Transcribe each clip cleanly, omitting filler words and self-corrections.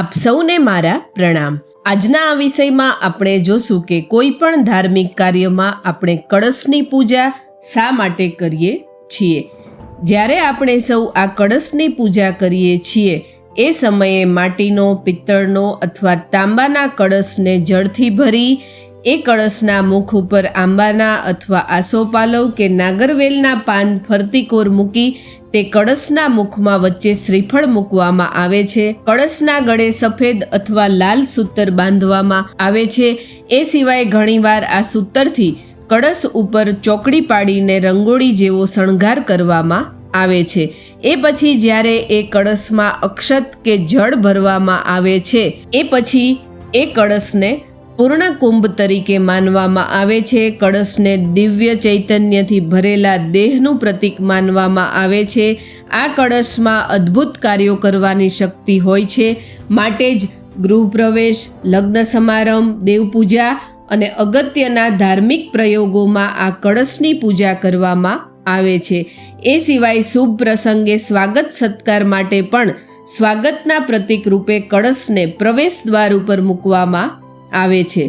આપ સૌને મારા પ્રણામ। આજના આ વિષયમાં આપણે જોશું કે કોઈ પણ ધાર્મિક કાર્યમાં આપણે કળશની પૂજા શા માટે કરીએ છીએ। જ્યારે આપણે સૌ આ કળશની પૂજા કરીએ છીએ એ સમયે માટીનો, પિત્તળનો અથવા તાંબાના કળશને જળથી ભરી એ કળશના મુખ ઉપર આંબાના અથવા આસોપાલવ કે નાગરવેલના પાન ફરતી કોર મૂકી તે કળશના મુખમાં વચ્ચે શ્રીફળ મૂકવામાં આવે છે। કળશના ગળે સફેદ અથવા લાલ સૂતર બાંધવામાં આવે છે। એ સિવાય ઘણીવાર આ સૂતરથી કળશ ઉપર ચોકડી પાડીને રંગોળી જેવો શણગાર કરવામાં આવે છે। એ પછી જ્યારે એ કળશમાં અક્ષત કે જળ ભરવામાં આવે છે એ પછી એ કળશને પૂર્ણ કુંભ તરીકે માનવામાં આવે છે। કળશને દિવ્ય ચૈતન્યથી ભરેલા દેહનું પ્રતીક માનવામાં આવે છે। આ કળશમાં અદ્ભુત કાર્યો કરવાની શક્તિ હોય છે, માટે જ ગૃહપ્રવેશ, લગ્ન સમારંભ, દેવપૂજા અને અગત્યના ધાર્મિક પ્રયોગોમાં આ કળશની પૂજા કરવામાં આવે છે। એ સિવાય શુભ પ્રસંગે સ્વાગત સત્કાર માટે પણ સ્વાગતના પ્રતીક રૂપે કળશને પ્રવેશ દ્વાર ઉપર મૂકવામાં આવે છે।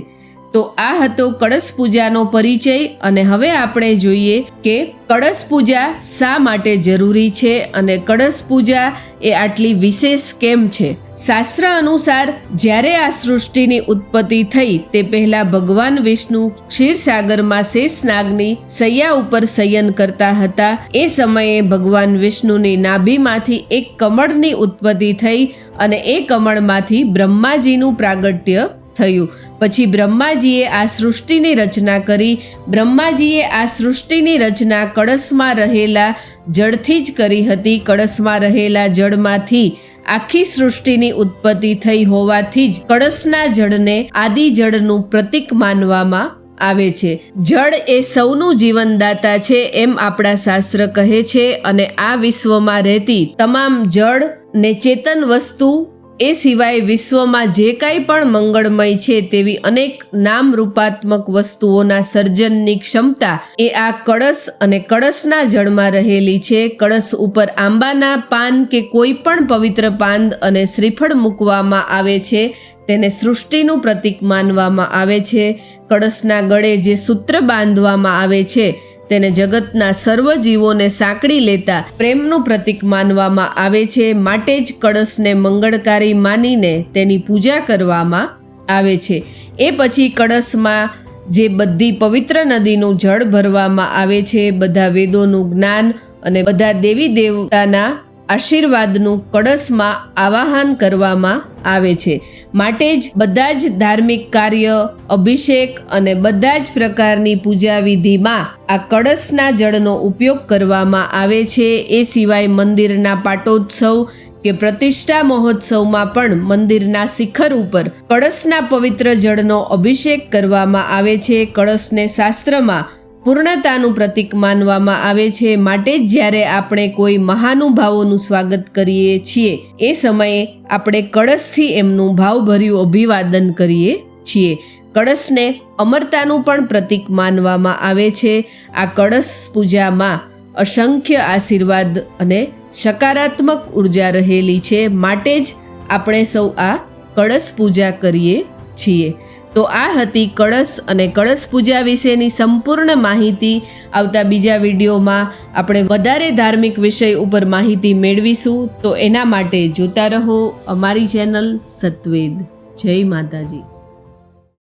તો આ હતો કળશ પૂજાનો પરિચય અને હવે આપણે જોઈએ કે કળશ પૂજા શા માટે જરૂરી છે અને કળશ પૂજા એ આટલી વિશેષ કેમ છે। શાસ્ત્ર અનુસાર જ્યારે આ સૃષ્ટિની ઉત્પત્તિ થઈ તે પહેલા ભગવાન વિષ્ણુ ક્ષીરસાગરમાં શેષનાગની સૈયા ઉપર શયન કરતા હતા। એ સમયે ભગવાન વિષ્ણુની નાભીમાંથી એક કમળની ઉત્પત્તિ થઈ અને એ કમળમાંથી બ્રહ્માજીનું પ્રાગટ્ય થયું। પછી બ્રહ્માજીએ આ સૃષ્ટિની રચના કરી। બ્રહ્માજીએ આ સૃષ્ટિની રચના કળશમાં રહેલા જળથી જ કરી હતી। કળશમાં રહેલા જળમાંથી આખી સૃષ્ટિની ઉત્પત્તિ થઈ હોવાથી જ કળશના જળને આદિ જળનું પ્રતીક માનવામાં આવે છે। જળ એ સૌનું જીવનદાતા છે એમ આપણા શાસ્ત્ર કહે છે અને આ વિશ્વમાં રહેતી તમામ જળ ને ચેતન વસ્તુ એ સિવાય વિશ્વમાં જે કાંઈ પણ મંગળમય છે તેવી અનેક નામ રૂપાત્મક વસ્તુઓના સર્જનની ક્ષમતા એ આ કળશ અને કળશના જળમાં રહેલી છે। કળશ ઉપર આંબાના પાન કે કોઈ પણ પવિત્ર પાન અને શ્રીફળ મૂકવામાં આવે છે તેને સૃષ્ટિનું પ્રતીક માનવામાં આવે છે। કળશના ગળે જે સૂત્ર બાંધવામાં આવે છે તેને જગતના સર્વ જીવોને સાંકળી લેતા પ્રેમનું પ્રતીક માનવામાં આવે છે, માટે જ કળશને મંગળકારી માનીને તેની પૂજા કરવામાં આવે છે। એ પછી કળશમાં જે બધી પવિત્ર નદીનું જળ ભરવામાં આવે છે, બધા વેદોનું જ્ઞાન અને બધા દેવી દેવતાના આશીર્વાદનું કળશમાં આવાહન કરવામાં આવે છે, માટે જ બધા જ ધાર્મિક કાર્ય, અભિષેક અને બધા જ પ્રકારની પૂજા વિધિમાં આ કળશના જળનો ઉપયોગ કરવામાં આવે છે। એ સિવાય મંદિરના પાટોત્સવ કે પ્રતિષ્ઠા મહોત્સવમાં પણ મંદિરના શિખર ઉપર કળશના પવિત્ર જળનો અભિષેક કરવામાં આવે છે। કળશને શાસ્ત્રમાં પૂર્ણતાનું પ્રતીક માનવામાં આવે છે, માટે જ જ્યારે આપણે કોઈ મહાનુભાવોનું સ્વાગત કરીએ છીએ એ સમયે આપણે કળશથી એમનું ભાવભર્યું અભિવાદન કરીએ છીએ। કળશને અમરતાનું પણ પ્રતીક માનવામાં આવે છે। આ કળશ પૂજામાં અસંખ્ય આશીર્વાદ અને સકારાત્મક ઉર્જા રહેલી છે, માટે જ આપણે સૌ આ કળશ પૂજા કરીએ છીએ। તો આ હતી કળશ અને કળશ પૂજા વિશેની સંપૂર્ણ માહિતી। આવતા બીજા વિડીયોમાં આપણે વધારે ધાર્મિક વિષય ઉપર માહિતી મેળવીશું, તો એના માટે જોતા રહો અમારી ચેનલ સત્વેદ। જય માતાજી।